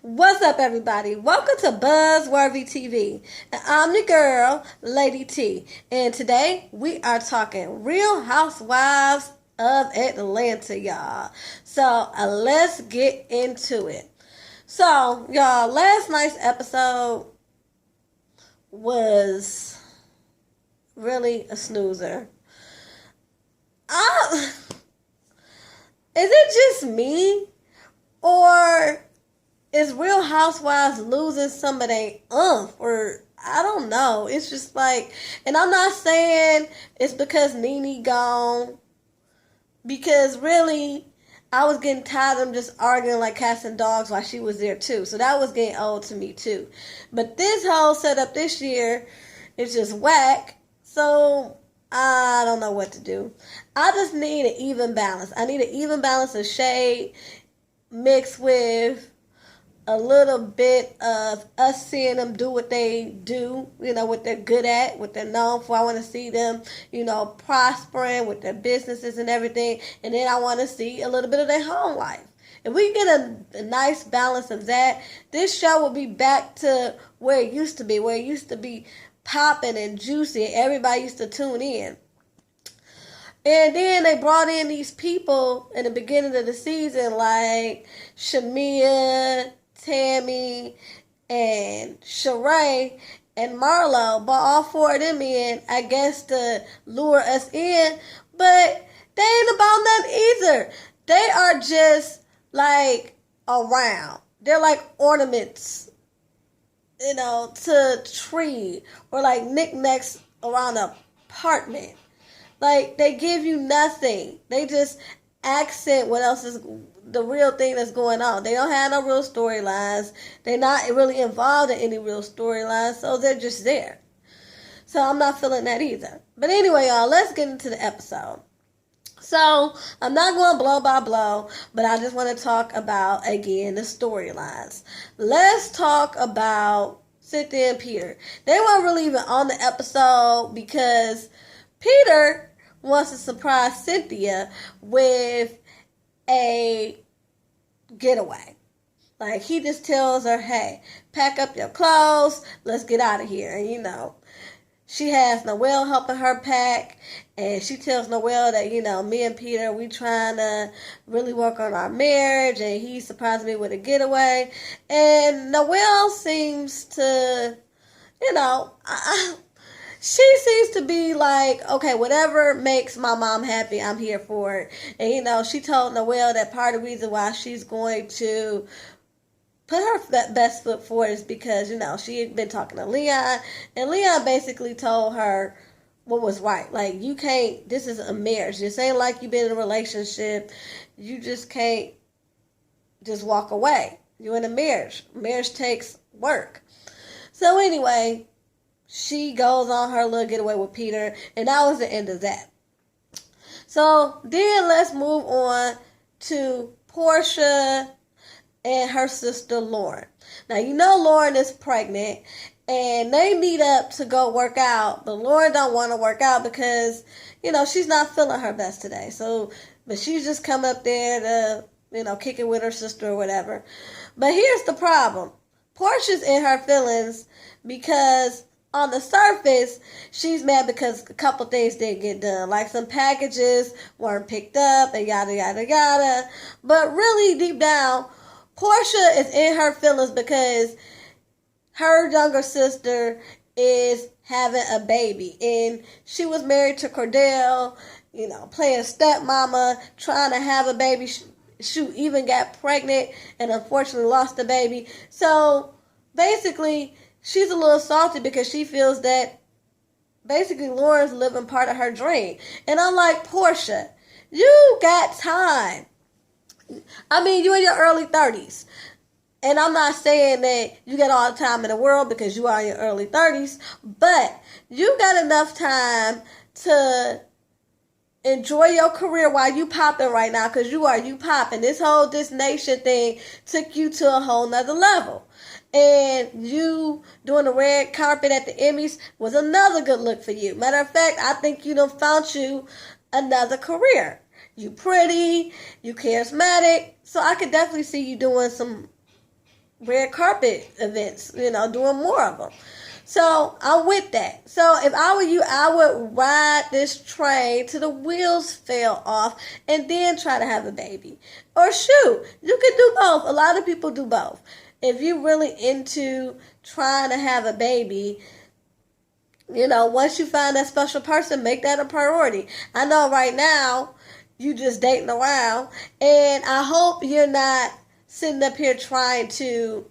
What's up, everybody? Welcome to Buzzworthy TV. And I'm your girl, Lady T. And today we are talking Real Housewives of Atlanta, y'all. So let's get into it. So, y'all, last night's episode was really a snoozer. Is it just me? Or is Real Housewives losing some of their or I don't know. It's just like, and I'm not saying it's because Nene gone, because really, I was getting tired of them just arguing like cats and dogs while she was there too. So that was getting old to me too. But this whole setup this year is just whack. So I don't know what to do. I just need an even balance. I need an even balance of shade mixed with a little bit of us seeing them do what they do, what they're good at, what they're known for. I want to see them, prospering with their businesses and everything. And then I want to see a little bit of their home life. If we get a nice balance of that, this show will be back to where it used to be popping and juicy, and everybody used to tune in. And then they brought in these people in the beginning of the season like Shamia, Tammy, and Sheree, and Marlo. Brought all four of them in, I guess, to lure us in. But they ain't about nothing either. They are just like around. They're like ornaments, to a tree, or like knickknacks around an apartment. Like, they give you nothing. They just accent what else is the real thing that's going on. They don't have no real storylines. They're not really involved in any real storylines, so they're just there. So I'm not feeling that either. But anyway, y'all, let's get into the episode. So I'm not going blow by blow, but I just want to talk about, again, the storylines. Let's talk about Cynthia and Peter. They weren't really even on the episode because Peter wants to surprise Cynthia with a getaway. Like, he just tells her, hey, pack up your clothes, let's get out of here. And, she has Noelle helping her pack, and she tells Noelle that, me and Peter, we trying to really work on our marriage, and he surprised me with a getaway. And Noelle seems to, she seems to be like, okay, whatever makes my mom happy, I'm here for it. And, she told Noelle that part of the reason why she's going to put her best foot forward is because, she had been talking to Leon. And Leon basically told her what was right. Like, you can't, this is a marriage. This ain't like you've been in a relationship. You just can't just walk away. You're in a marriage. Marriage takes work. So anyway, she goes on her little getaway with Peter, and that was the end of that. So then let's move on to Portia and her sister Lauren. Now, Lauren is pregnant, and they meet up to go work out, but Lauren don't want to work out because, she's not feeling her best today. So, but she's just come up there to, kick it with her sister or whatever. But here's the problem. Portia's in her feelings because on the surface, she's mad because a couple things didn't get done. Like some packages weren't picked up and yada, yada, yada. But really, deep down, Portia is in her feelings because her younger sister is having a baby. And she was married to Cordell, playing stepmama, trying to have a baby. She even got pregnant and unfortunately lost the baby. So basically, she's a little salty because she feels that basically Lauren's living part of her dream. And I'm like, Portia, you got time. I mean, you're in your early 30s. And I'm not saying that you got all the time in the world because you are in your early 30s. But you got enough time to enjoy your career while you popping right now, because you popping. This whole This Nation thing took you to a whole nother level. And you doing the red carpet at the Emmys was another good look for you. Matter of fact, I think you done found you another career. You pretty, you charismatic, so I could definitely see you doing some red carpet events, doing more of them. So I'm with that. So if I were you, I would ride this train till the wheels fell off and then try to have a baby. Or shoot, you could do both. A lot of people do both. If you're really into trying to have a baby, once you find that special person, make that a priority. I know right now you just dating around, and I hope you're not sitting up here trying to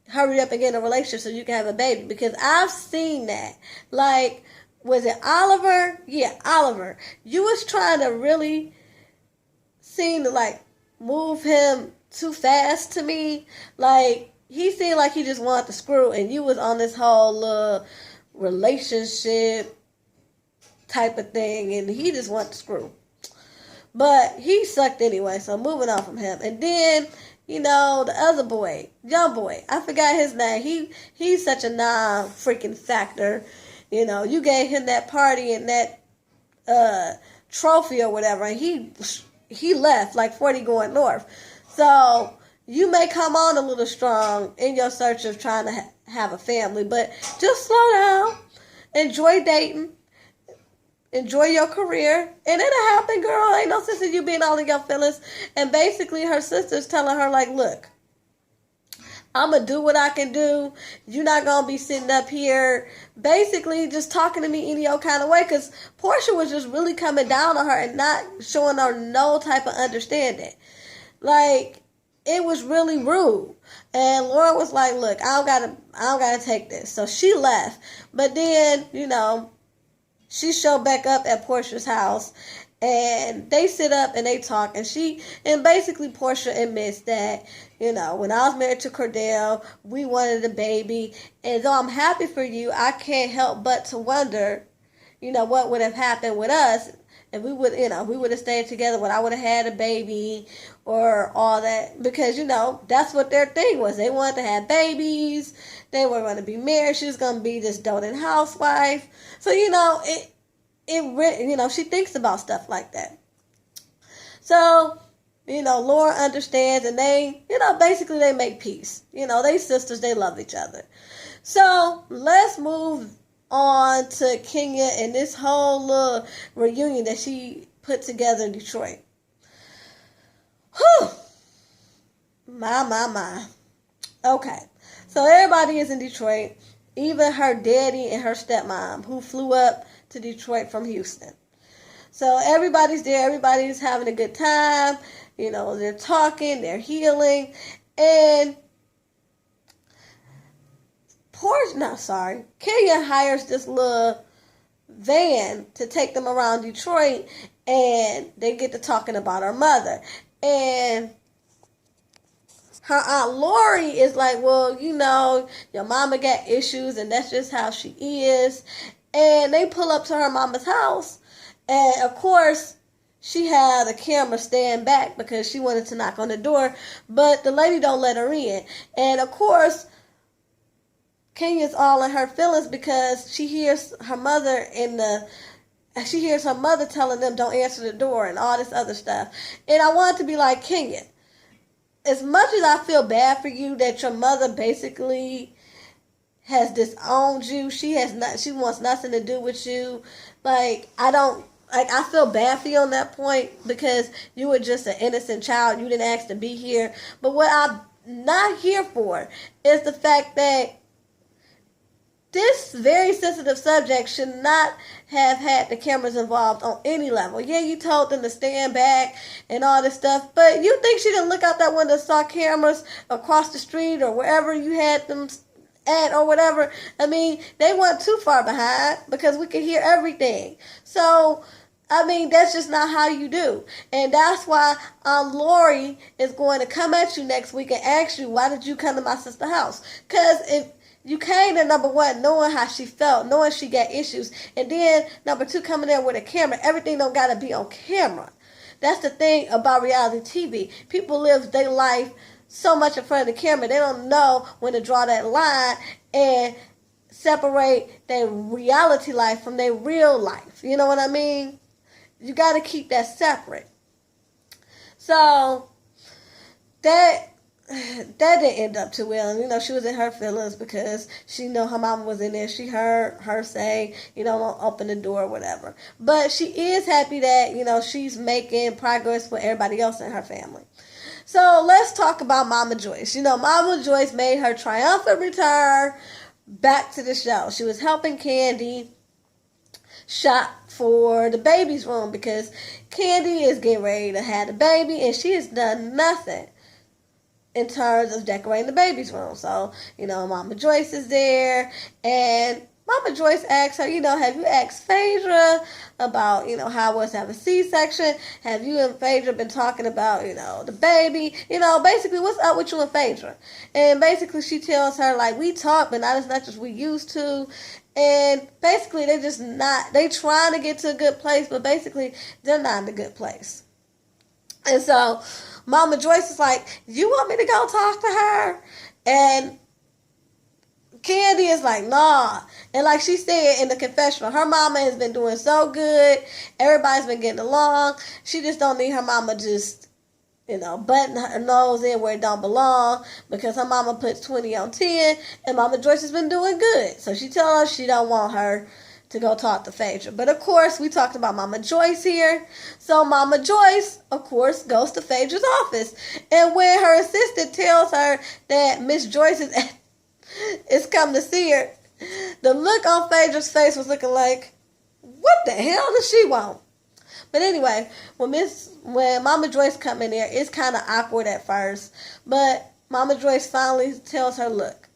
hurry up and get in a relationship so you can have a baby, because I've seen that. Like, was it Oliver? Yeah, Oliver. You was trying to really seem to like move him too fast to me. Like, he seemed like he just wanted to screw, and you was on this whole relationship type of thing, and he just wanted to screw. But he sucked anyway, so moving on from him. And then, the other boy, young boy, I forgot his name. He's such a non-freaking factor. You gave him that party and that trophy or whatever, and he left like 40 going north. So you may come on a little strong in your search of trying to have a family, but just slow down. Enjoy dating. Enjoy your career, and it'll happen, girl. Ain't no sense in you being all in your feelings. And basically, her sister's telling her, like, look, I'm going to do what I can do. You're not going to be sitting up here basically just talking to me any old kind of way, because Portia was just really coming down on her and not showing her no type of understanding. Like, it was really rude. And Laura was like, look, I don't gotta take this. So she left. But then, she showed back up at Portia's house, and they sit up and they talk, and basically Portia admits that, when I was married to Cordell, we wanted a baby, and though I'm happy for you, I can't help but to wonder, what would have happened with us if we would have stayed together, when I would have had a baby or all that, because, that's what their thing was. They wanted to have babies. They were going to be married. She was going to be this doting housewife. So, she thinks about stuff like that. So, Laura understands, and they, basically they make peace. They sisters, they love each other. So, let's move on to Kenya and this whole little reunion that she put together in Detroit. Whew. My. Okay. So everybody is in Detroit. Even her daddy and her stepmom, who flew up to Detroit from Houston. So everybody's there. Everybody's having a good time. They're talking. They're healing. And Kenya hires this little van to take them around Detroit, and they get to talking about her mother. And her Aunt Lori is like, well, your mama got issues, and that's just how she is. And they pull up to her mama's house, and of course, she had a camera stand back because she wanted to knock on the door, but the lady don't let her in. And of course, Kenya's all in her feelings because she hears her mother telling them don't answer the door and all this other stuff. And I wanted to be like, Kenya, as much as I feel bad for you that your mother basically has disowned you, she wants nothing to do with you. I feel bad for you on that point because you were just an innocent child. You didn't ask to be here. But what I'm not here for is the fact that this very sensitive subject should not have had the cameras involved on any level. Yeah, you told them to stand back and all this stuff, but you think she didn't look out that window and saw cameras across the street or wherever you had them at or whatever? I mean, they weren't too far behind because we could hear everything. So, that's just not how you do. And that's why Lori is going to come at you next week and ask you, why did you come to my sister's house? Because if you came to, number one, knowing how she felt, knowing she got issues, and then, number two, coming there with a camera. Everything don't got to be on camera. That's the thing about reality TV. People live their life so much in front of the camera, they don't know when to draw that line and separate their reality life from their real life. You know what I mean? You got to keep that separate. So, that that didn't end up too well. And, she was in her feelings because she know her mama was in there. She heard her say, don't open the door or whatever. But she is happy that, she's making progress with everybody else in her family. So let's talk about Mama Joyce. Mama Joyce made her triumphant return back to the show. She was helping Candy shop for the baby's room because Candy is getting ready to have the baby and she has done nothing in terms of decorating the baby's room. So, Mama Joyce is there, and Mama Joyce asks her, have you asked Phaedra about, how it was to have a C-section? Have you and Phaedra been talking about, the baby? Basically, what's up with you and Phaedra? And basically, she tells her, like, we talk, but not as much as we used to. And basically, they trying to get to a good place, but basically, they're not in a good place. And so, Mama Joyce is like, you want me to go talk to her? And Candy is like, nah. And like she said in the confessional, her mama has been doing so good. Everybody's been getting along. She just don't need her mama just, button her nose in where it don't belong because her mama puts 20 on 10 and Mama Joyce has been doing good. So she tells her she don't want her to go talk to Phaedra. But of course, we talked about Mama Joyce here. So Mama Joyce, of course, goes to Phaedra's office. And when her assistant tells her that Miss Joyce is come to see her, the look on Phaedra's face was looking like, what the hell does she want? But anyway, when Mama Joyce come in there, it's kind of awkward at first. But Mama Joyce finally tells her, look,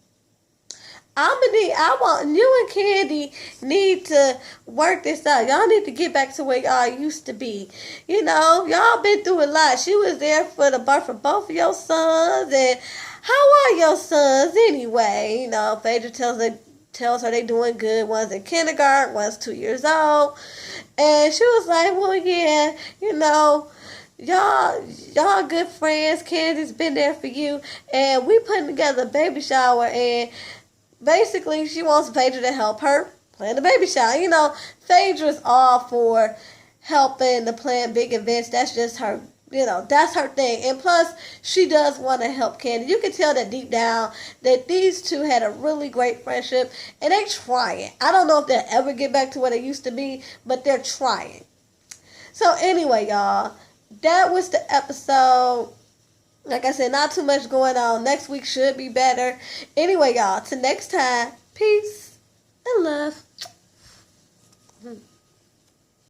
I want you and Candy need to work this out. Y'all need to get back to where y'all used to be. Y'all been through a lot. She was there for the birth of both of your sons. And how are your sons anyway? Phaedra tells her they doing good. One's in kindergarten, one's 2 years old. And she was like, well, yeah, y'all good friends. Candy's been there for you. And we putting together a baby shower, and basically, she wants Phaedra to help her plan the baby shower. Phaedra's all for helping to plan big events. That's just her, that's her thing. And plus, she does want to help Candy. You can tell that deep down that these two had a really great friendship, and they trying. I don't know if they'll ever get back to what they used to be, but they're trying. So anyway, y'all, that was the episode. Like I said, not too much going on. Next week should be better. Anyway, y'all, till next time, peace and love.